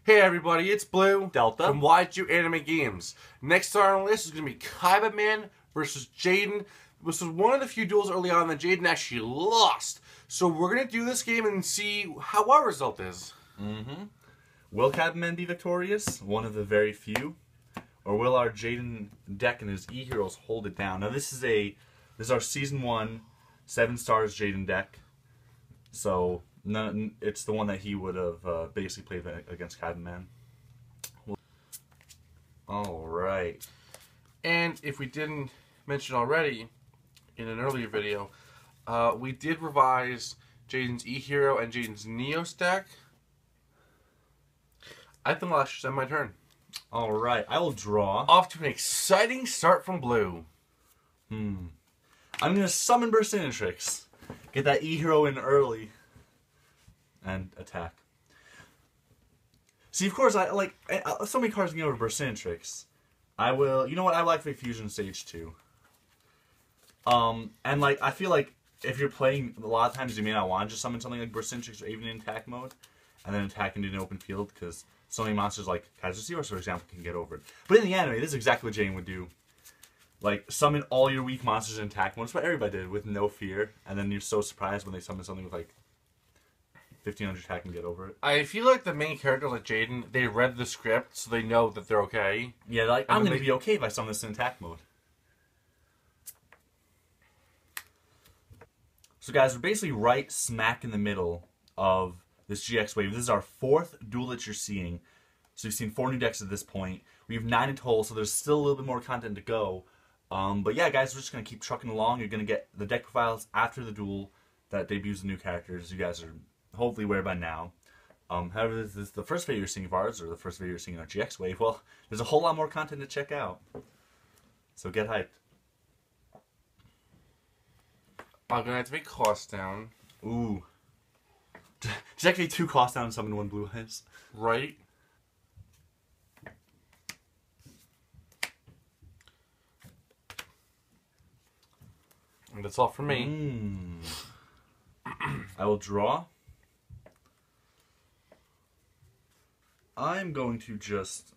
Hey everybody, it's Blue Delta from YG Anime Games. Next on our list is going to be Kaibaman versus Jaden. This was one of the few duels early on that Jaden actually lost. So we're going to do this game and see how our result is. Will Kaibaman be victorious? One of the very few. Or will our Jaden deck and his E-Heroes hold it down? Now this is our Season 1 7 stars Jaden deck. So it's the one that he would have basically played against Kaibaman. Alright. And if we didn't mention already in an earlier video, we did revise Jaden's E-Hero and Jaden's Neo stack. I think I'll actually send my turn. Alright, I will draw. Off to an exciting start from Blue. I'm going to summon Burstinatrix. Get that E-Hero in early. And attack. See, of course, I like so many cards can get over Burstinatrix. I will, you know what, I like the Fusion Stage 2. And like, I feel like if you're playing, a lot of times you may not want to just summon something like Burstinatrix or even in attack mode. And then attack into an open field, because so many monsters like Kaiser Seahorse, for example, can get over it. But in the anime, this is exactly what Jaden would do. Like, summon all your weak monsters in attack mode. That's what everybody did, with no fear. And then you're so surprised when they summon something with, like, 1500 attack and get over it. I feel like the main characters like Jaden, they read the script, so they know that they're okay. Yeah, like, I'm going to be okay if I summon this in attack mode. So, guys, we're basically right smack in the middle of this GX wave. This is our 4th duel that you're seeing. So, you've seen 4 new decks at this point. We have 9 in total, so there's still a little bit more content to go. But yeah, guys, we're just going to keep trucking along. You're going to get the deck profiles after the duel that debuts the new characters. You guys are hopefully aware by now. However, this is the first video you're seeing of ours, or the first video you're seeing in our GX wave. Well, there's a whole lot more content to check out. So get hyped. I'm going to have to make costs down. Ooh. There's actually 2 cost down, summon 1 blue eyes. Right? And that's all for me. I will draw. I'm going to just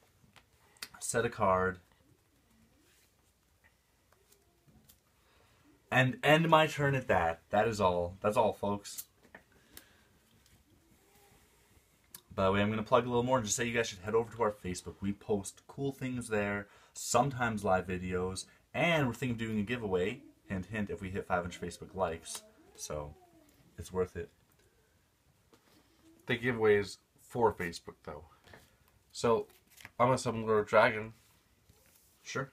set a card and end my turn at that. That is all. That's all, folks. By the way, I'm going to plug a little more and just say you guys should head over to our Facebook. We post cool things there, sometimes live videos, and we're thinking of doing a giveaway. Hint, hint, if we hit 500 Facebook likes. So, it's worth it. The giveaway is for Facebook, though. So, I'm going to summon Lord Dragon. Sure.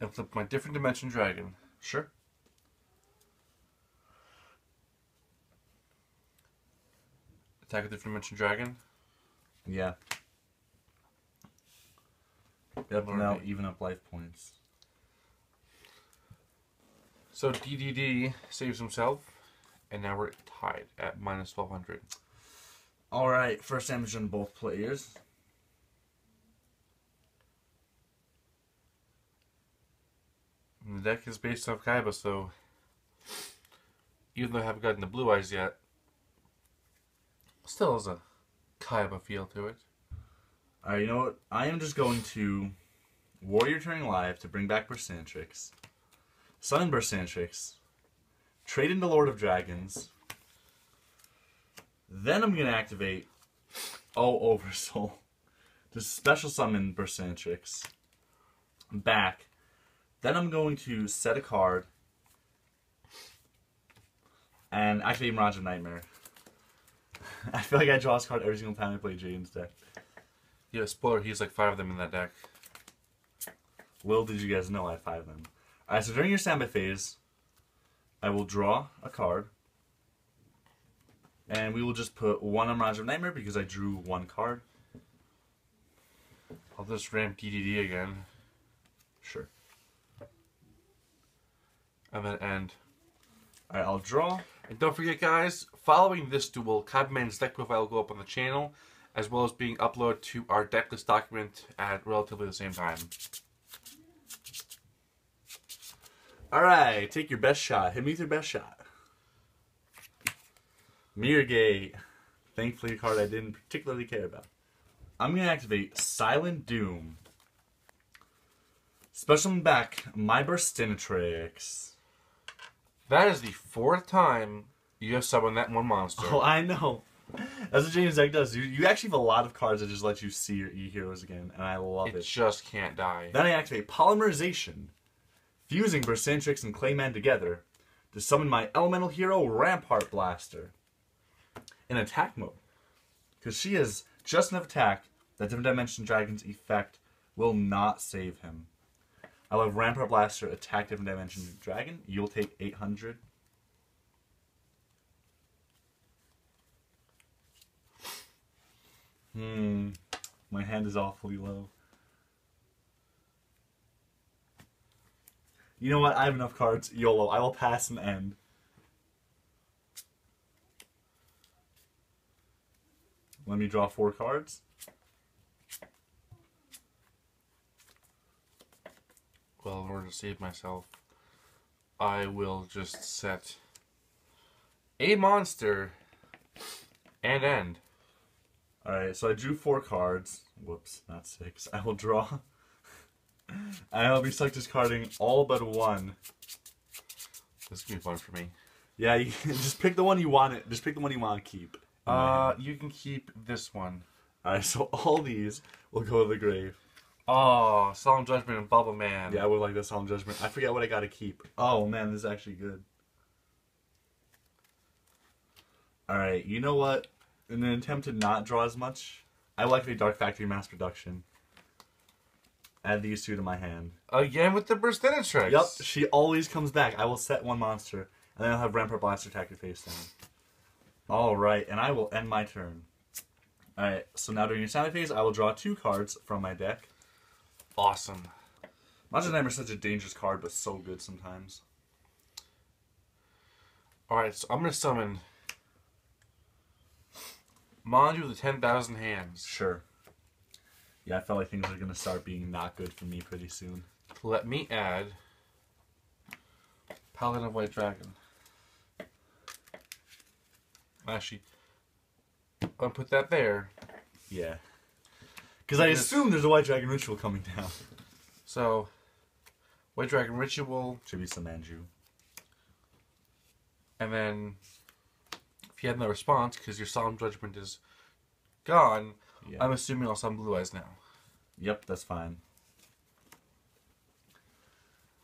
And flip my different dimension dragon. Sure. Attack a different dimension dragon. Yeah. Yep, now even up life points. So DDD saves himself, and now we're tied at minus 1200. Alright, first damage on both players. And the deck is based off Kaiba, so even though I haven't gotten the blue eyes yet, still has a Kaiba feel to it. Alright, you know what? I am just going to Warrior Turning Live to bring back Burstinatrix. Summon Burstinatrix. Trade into Lord of Dragons. Then I'm going to activate Oversoul to special summon Burstinatrix back. Then I'm going to set a card and activate Mirage of Nightmare. I feel like I draw this card every single time I play Jaden's deck. Yeah, spoiler, he's like 5 of them in that deck. Little did you guys know I had 5 of them. Alright, so during your standby phase, I will draw a card. And we will just put 1 on Mirage of Nightmare because I drew 1 card. I'll just ramp DDD again. Sure. And then end. Alright, I'll draw. And don't forget, guys, following this duel, Kaibaman's deck profile will go up on the channel, as well as being uploaded to our decklist document at relatively the same time. Alright, take your best shot. Hit me with your best shot. Mirror Gate. Thankfully a card I didn't particularly care about. I'm going to activate Silent Doom. Special back, my Burstinatrix. That is the 4th time you have summoned that one monster. Oh, I know. That's what Jaden's deck does. You actually have a lot of cards that just let you see your E-Heroes again, and I love it. It just can't die. Then I activate Polymerization, fusing Burstinatrix and Kaibaman together to summon my elemental hero, Rampart Blaster, in attack mode. Because she has just enough attack that Different Dimension Dragon's effect will not save him. I'll have Rampart Blaster attack Different Dimension Dragon. You'll take 800. My hand is awfully low. You know what? I have enough cards. YOLO. I will pass and end. Let me draw 4 cards. Well, in order to save myself, I will just set a monster and end. Alright, so I drew 4 cards. Whoops, not 6. I will draw. I'll be select discarding all but 1. This is going to be fun for me. Yeah, you just pick the one you want it. Just pick the one you want to keep. You can keep this one. Alright, so all these will go to the grave. Oh, Solemn Judgment and Bubble Man. Yeah, I would like this Solemn Judgment. I forget what I got to keep. Oh man, this is actually good. Alright, you know what? In an attempt to not draw as much, I like the Dark Factory Mass Production. Add these 2 to my hand. Again with the Burstinatrix. Yep, she always comes back. I will set 1 monster, and then I'll have Rampart Blaster attack your face down. Alright, and I will end my turn. Alright, so now during your sound phase, I will draw 2 cards from my deck. Awesome. Monster Nightmare is such a dangerous card, but so good sometimes. Alright, so I'm going to summon Manju with the 10,000 hands. Sure. Yeah, I felt like things are going to start being not good for me pretty soon. Let me add Paladin of White Dragon. Actually, I'll put that there. Yeah. Because I assume there's a White Dragon Ritual coming down. So, White Dragon Ritual. Should be some Manju. And then, if you have no response, because your Solemn Judgment is gone, yeah. I'm assuming I'll summon Blue Eyes now. Yep, that's fine.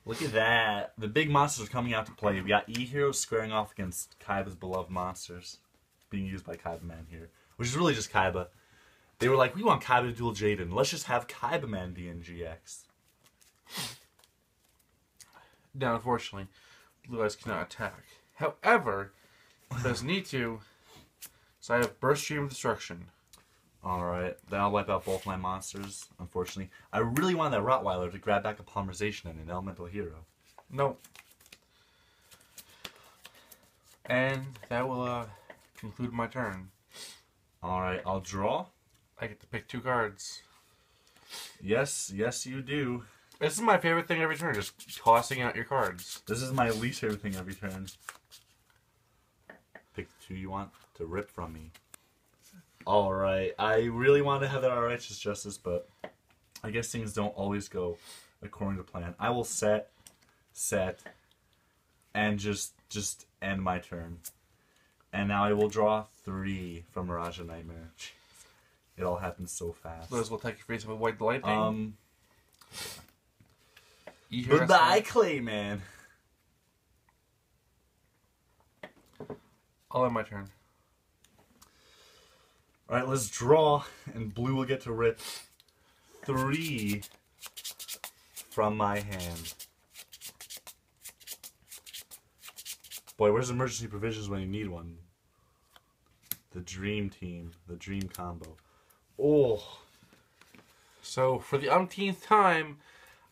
Look at that. The big monsters are coming out to play. We got E-Heroes squaring off against Kaiba's beloved monsters. Being used by Kaibaman here. Which is really just Kaiba. They were like, we want Kaiba to duel Jaden. Let's just have Kaibaman DNGX. Now, unfortunately, Blue Eyes cannot attack. However, he does need to. So I have Burst Stream of Destruction. Alright, then I'll wipe out both my monsters, unfortunately. I really wanted that Rottweiler to grab back a Polymerization and an Elemental Hero. Nope. And that will conclude my turn. Alright, I'll draw. I get to pick 2 cards. Yes, yes you do. This is my favorite thing every turn, just tossing out your cards. This is my least favorite thing every turn. Pick the 2 you want to rip from me. Alright, I really want to have that Righteous Justice, but I guess things don't always go according to plan. I will set, and just end my turn. And now I will draw 3 from Mirage of Nightmare. Jeez. It all happens so fast. Those will take your face with White Lightning. Goodbye, Clayman. I'll end my turn. Alright, let's draw, and Blue will get to rip 3 from my hand. Boy, where's emergency provisions when you need one? The Dream Team, the Dream Combo. Oh. So, for the umpteenth time,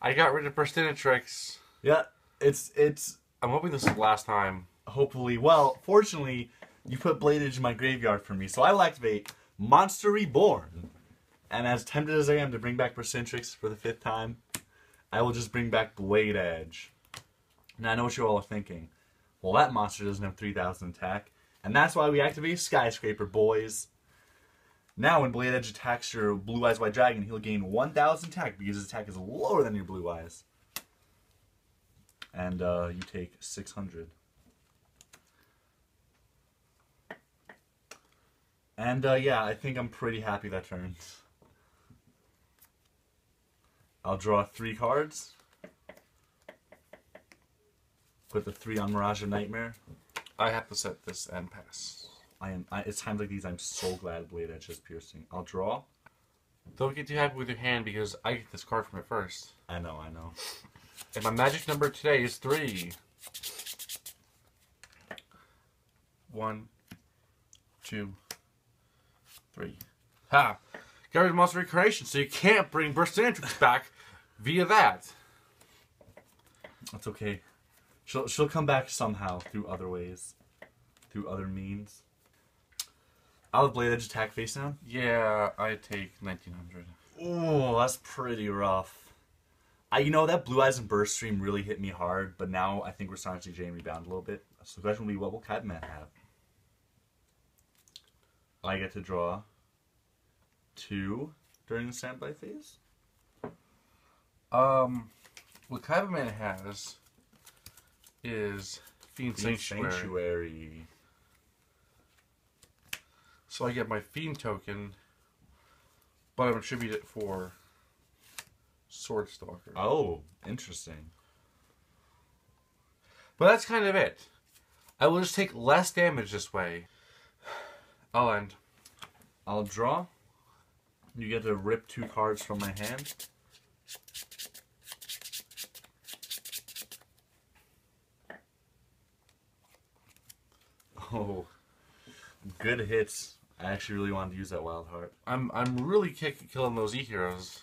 I got rid of Burstinatrix. Yeah, it's... I'm hoping this is the last time. Hopefully. Well, fortunately, you put Bladage in my graveyard for me, so I will activate Monster Reborn. And as tempted as I am to bring back Burstinatrix for the 5th time, I will just bring back Blade Edge. Now, I know what you all are thinking. Well, that monster doesn't have 3,000 attack, and that's why we activate Skyscraper, boys. Now, when Blade Edge attacks your Blue Eyes White Dragon, he'll gain 1,000 attack because his attack is lower than your Blue Eyes. And you take 600. And yeah, I think I'm pretty happy that turns. I'll draw 3 cards. Put the 3 on Mirage of Nightmare. I have to set this and pass. It's times like these I'm so glad Blade Edge is piercing. I'll draw. Don't get too happy with your hand because I get this card from it first. I know. And my magic number today is 3. 1, 2, 3. Ha! Got rid of Monster Reincarnation, so you can't bring Burst Antrix back via that. That's okay. She'll come back somehow through other ways. Through other means. I'll have Blade Edge attack face down. Yeah, I take 1900. Oh, that's pretty rough. You know, that Blue Eyes and Burst stream really hit me hard, but now I think we're starting to see Jaden rebound a little bit. So the question will be, what will Kaibaman have? I get to draw 2 during the standby phase? What Kaibaman has is Fiend Sanctuary. So I get my Fiend token, but I'm attribute it for Sword Stalker. Oh, interesting. But that's kind of it. I will just take less damage this way. I'll end. I'll draw. You get to rip 2 cards from my hand. Oh, good hits. I actually really wanted to use that Wild Heart. I'm really killing those E-Heroes.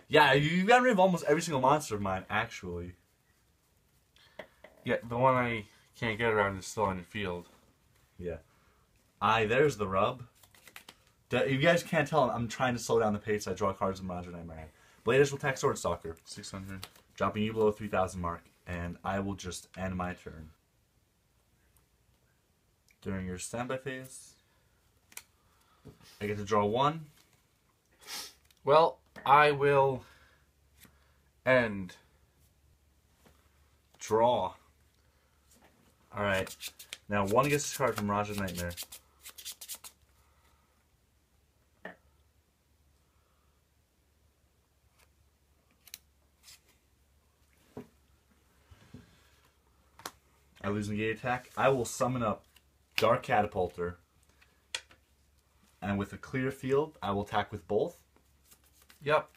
Yeah, you got rid of almost every single monster of mine, actually. Yeah, the one I can't get around is still on your field. Yeah. There's the rub. You guys can't tell, I'm trying to slow down the pace. I draw cards in Mirage of Nightmare. Blade Edge will attack Sword Stalker. 600. Dropping you below 3,000 mark. And I will just end my turn. During your standby phase, I get to draw 1. Well, I will end. Draw. Alright. Now 1 gets this card from Mirage of Nightmare. I lose negate attack. I will summon up Dark Catapulter. And with a clear field, I will attack with both. Yep.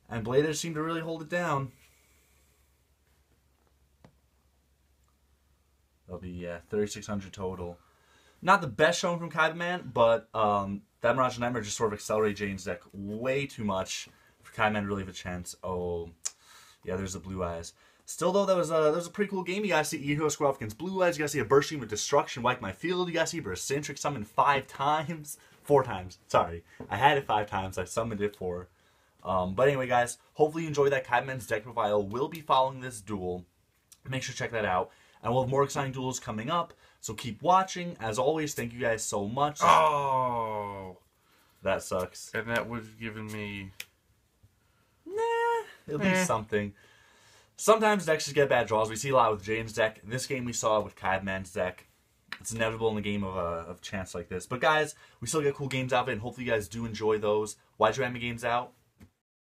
And Blade Edge seemed to really hold it down. That'll be 3,600 total. Not the best showing from Kaibaman, but that Mirage of Nightmare just sort of accelerated Jaden's deck way too much for Kaibaman to really have a chance. Oh, yeah, there's the Blue Eyes. Still, though, that was a pretty cool game. You guys see E-Hero square off against Blue Eyes. You guys see a Burst Stream of Destruction wipe my field. You guys see Burst Centric summon 5 times. 4 times. Sorry. I had it 5 times. I summoned it 4. But anyway, guys, hopefully you enjoyed that. Kaibaman's deck profile will be following this duel. Make sure to check that out. And we'll have more exciting duels coming up. So keep watching. As always, thank you guys so much. Oh! That sucks. And that would have given me... Nah, it'll be something. Sometimes decks just get bad draws. We see a lot with Jaden's deck. This game we saw with Kaibaman's deck. It's inevitable in a game of chance like this. But guys, we still get cool games out of it, and hopefully you guys do enjoy those. Why'd you have me games out?